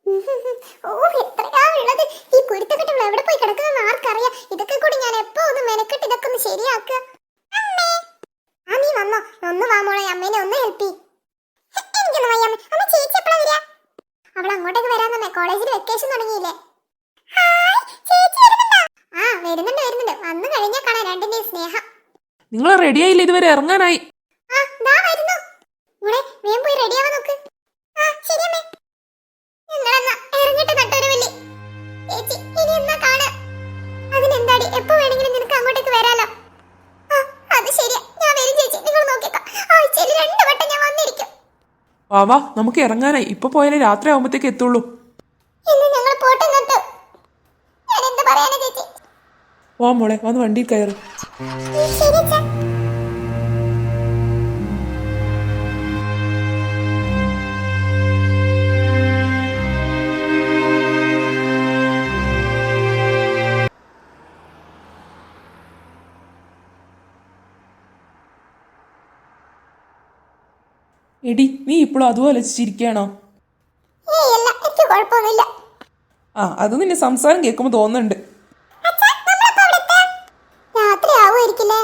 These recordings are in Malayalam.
ഓ, എത്രയാ ഉള്ളത്. ഈ കുരുത്തക്കെട്ടുകൾ എവിടെ പോയി കിടക്കുന്ന ആർക്കറിയാം. ഇതൊക്കെ കൂടി ഞാൻ എപ്പോ ഒന്ന് മെനക്കെട്ട് ഇതൊക്കെ ഒന്ന് ശരിയാക്കുക. ആ, നീ വന്നോ? ഒന്ന് വാ മോളെ, അമ്മേനെ ഒന്ന് ഹെൽപ്പ് ചെയ്യ്. എനിക്കൊന്ന് വയ്യ അമ്മ. അമ്മ ചേച്ചി എപ്പോഴാ വരിക? അവൾ അങ്ങോട്ടേക്ക് വരാൻ തന്നെ, കോളേജിൽ വെക്കേഷൻ തുടങ്ങിയില്ലേ. ആ, വരുന്നുണ്ട് വരുന്നുണ്ട്. വന്നു കഴിഞ്ഞാൽ കാണാൻ രണ്ടിന്റെയും സ്നേഹം. നിങ്ങൾ റെഡി ആയില്ല? ഇതുവരെ ഇറങ്ങാനായി. ആ, ദാ വരുന്നു. മോളെ വേഗം പോയി റെഡി ആവാൻ നോക്ക്. ആ, ശരി അമ്മേ. നിങ്ങളെന്നാ ഇറങ്ങിട്ട് നട്ടൊരുവല്ലി. ചേച്ചി ഇനി എന്നാ കാണാ? അതിനെന്താടി, എപ്പോ വേണമെങ്കിലും നിനക്ക് അങ്ങോട്ടേക്ക് വരാലോ. ആ, അത് ശരിയാ, ഞാൻ വരും ചേച്ചി. നിങ്ങൾ നോക്കിക്കോ, ആഴ്ചയിൽ 2 വട്ടം ഞാൻ വന്നിരിക്കും. വാ നമുക്ക് ഇറങ്ങാനായി. ഇപ്പൊ പോയാലേ രാത്രി ആവുമ്പത്തേക്ക് എത്തുള്ളൂ. ഇന്ന് ഞങ്ങൾ പോട്ടെ എന്നിട്ട്. ഞാൻ എന്ത് പറയാനാ ചേച്ചി? വാ മോളെ, വന്ന് വണ്ടിയിൽ കയറി. ശരി അച്ഛാ. എടി, നീ ഇപ്പോഴും അതുപോലെ ചിരിക്കുകയാണോ? ഏയ് അല്ല, എനിക്ക് കുഴപ്പമൊന്നുമില്ല. ആ, അത് നിന്നെ സംസാരം കേൾക്കുമ്പോൾ തോന്നുന്നുണ്ട്. രാത്രി ആവുമായിരിക്കില്ലേ?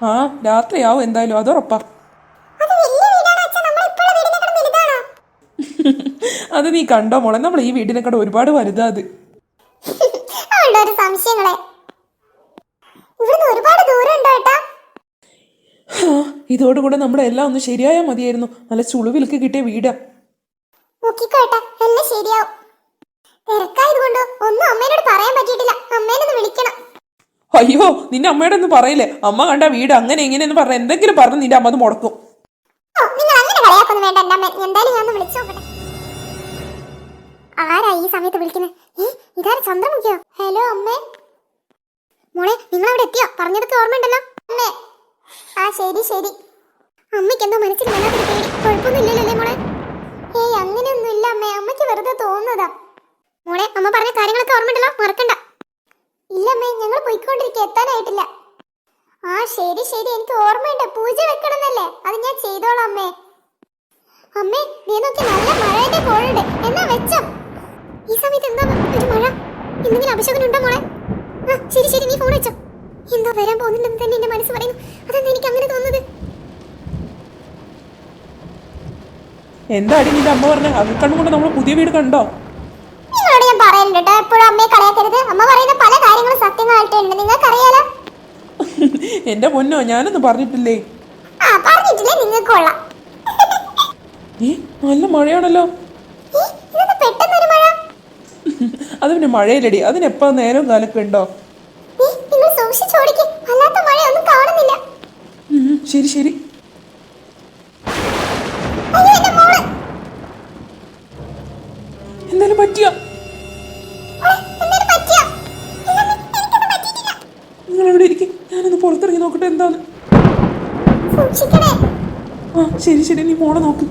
ആ, രാത്രിയാവും എന്തായാലും, അതുറപ്പാ. അത് നീ കണ്ടോ മോളെ, നമ്മൾ ഈ വീടിനെക്കാട് ഒരുപാട് വലുതാ അത്. ഒരു സംശയങ്ങളെ, ഇവിടുന്ന് ഒരുപാട് ദൂരം ഉണ്ടോ ഏട്ടാ? ഇതോടുകൂടെ നമ്മുടെ എല്ലാം ഒന്ന് ശരിയായാൽ മതിയായിരുന്നു. നല്ല ചുളുവിലൊക്കെ കിട്ടിയ വീടാ. നോക്കിക്കോട്ടെ, എല്ലാം ശരിയാവും. തിരക്കായതുകൊണ്ട് ഒന്നും അമ്മേനോട് പറയാൻ പറ്റിയിട്ടില്ല. അമ്മേനൊന്ന് വിളിക്കണം. അയ്യോ, നിന്റെ അമ്മയുടെ ഒന്നും പറയില്ലേ. അമ്മ കണ്ട വീട് അങ്ങനെ ഇങ്ങനെയെന്ന് പറഞ്ഞ എന്തെങ്കിലും പറഞ്ഞ് നിന്റെ അമ്മ അത് മുടക്കും. നിങ്ങൾ അങ്ങനെ കളയാക്കൊന്നും വേണ്ട എന്റെ അമ്മ. എന്തായാലും ഞാൻ ഒന്ന് വിളിച്ചു നോക്കട്ടെ. ആരാ ഈ സമയത്ത് വിളിക്കുന്നത്? ഇതാരാ, ചന്ദ്രമുഖിയോ? ഹലോ അമ്മേ. മോളെ, നിങ്ങൾ അവിടെ എത്തിയോ? പറഞ്ഞതൊക്കെ ഓർമ്മയുണ്ടല്ലോ അമ്മേ. ആ, ശരി ശരി. അമ്മയ്ക്ക് എന്തോ മനസ്സിൽ വല്ലാത്തൊരു പേടി. കുഴപ്പമൊന്നുമില്ലല്ലേ മോളെ? ഏയ്, അങ്ങനെയൊന്നും ഇല്ല അമ്മേ. അമ്മയ്ക്ക് വെറുതെ തോന്നുന്നതാ. മോളെ, അമ്മ പറഞ്ഞ കാര്യങ്ങളൊക്കെ ഓർമ്മയുണ്ടല്ലോ, മറക്കണ്ട. ഇല്ല അമ്മേ, ഞങ്ങൾ പോയിക്കൊണ്ടിരിക്കുക, എത്താനായിട്ടില്ല. ആ, ശരി ശരി, എനിക്ക് ഓർമ്മയുണ്ട്. പൂജ വെക്കണമെന്നല്ലേ? അത് ഞാൻ ചെയ്തോളാം അമ്മേ. അമ്മേ, നീ നോക്കി, നല്ല മഴയുടെ കോളുണ്ട്. എന്നാ വെച്ചോ. ഈ സമയത്ത് എന്താ ഒരു മഴ? എന്തെങ്കിലും അപശകുനം ഉണ്ടോ മോളെ? ആ, ശരി ശരി, നീ ഫോൺ വെച്ചോ. എന്തോ വരാൻ പോകുന്നുണ്ടെന്ന് തന്നെ എന്റെ മനസ്സ് പറയുന്നു. അതെന്താ എനിക്ക് അങ്ങനെ തോന്നുന്നത്? എന്താടി നിന്റെ അമ്മ പറഞ്ഞ? അകക്കണ്ണുകൊണ്ട് നമ്മൾ പുതിയ വീട് കണ്ടോ? നിങ്ങളോട് ഞാൻ പറയുന്നുണ്ട് കേട്ടോ, എപ്പോഴും അമ്മയെ കളയാക്കരുത്. അമ്മ പറയുന്ന പല കാര്യങ്ങളും സത്യങ്ങളായിട്ടുണ്ട്, നിങ്ങൾക്കറിയാലോ. എന്റെ പൊന്നോ, ഞാനൊന്നും പറഞ്ഞിട്ടില്ലേ. ആ, പറഞ്ഞിട്ടില്ലേ, നിങ്ങൾക്ക് കൊള്ളാം. നല്ല മഴയാണല്ലോ. പെട്ടെന്നൊരു മഴ. അത് പിന്നെ മഴയിലടി, അതിനെപ്പോ നേരം കാലൊക്കെ ഉണ്ടോ? നിങ്ങൾ സൂക്ഷിച്ചോടിക്ക്, അല്ലാത്ത മഴയൊന്നും കാണുന്നില്ല. ശരി ശരി. എന്തായാലും പറ്റിയ? നിങ്ങൾ എവിടെ ഇരിക്കും, ഞാനൊന്ന് പുറത്തിറങ്ങി നോക്കട്ടെ എന്താണ്. ആ, ശരി ശരി, നീ മോളെ നോക്ക്.